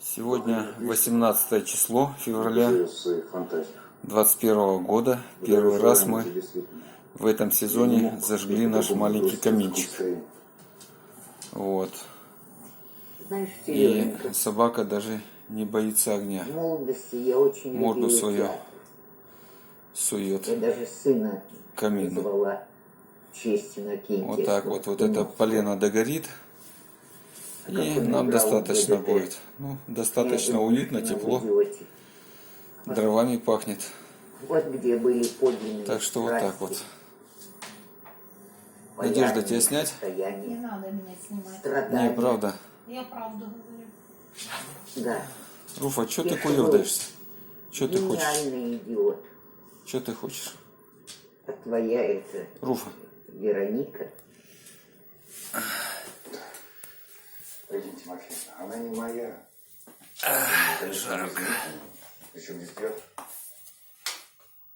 Сегодня 18 число февраля 2021 года. Первый раз мы в этом сезоне зажгли наш маленький каминчик. Вот. И собака даже не боится огня. В молодости я очень Морду любила свою театр. сует Я даже сына к камину. назвала в честь Иннокентия. Вот так вот. Вот это полено догорит. И нам достаточно будет. Ну, достаточно уютно, тепло. Дровами пахнет. Вот где были подлинные Так что вот так вот. полярные Надежда, тебя снять? состояния, Не надо меня снимать. страдания. Не, правда. Я правду говорю. Да. Руфа, что ты Пишу. куёрдаешься? Что ты хочешь? Гениальный идиот. Что ты хочешь? А твоя это Руфа. Вероника. Пойдем, Тимофей, она не моя. Жарко. Причем здесь пьет?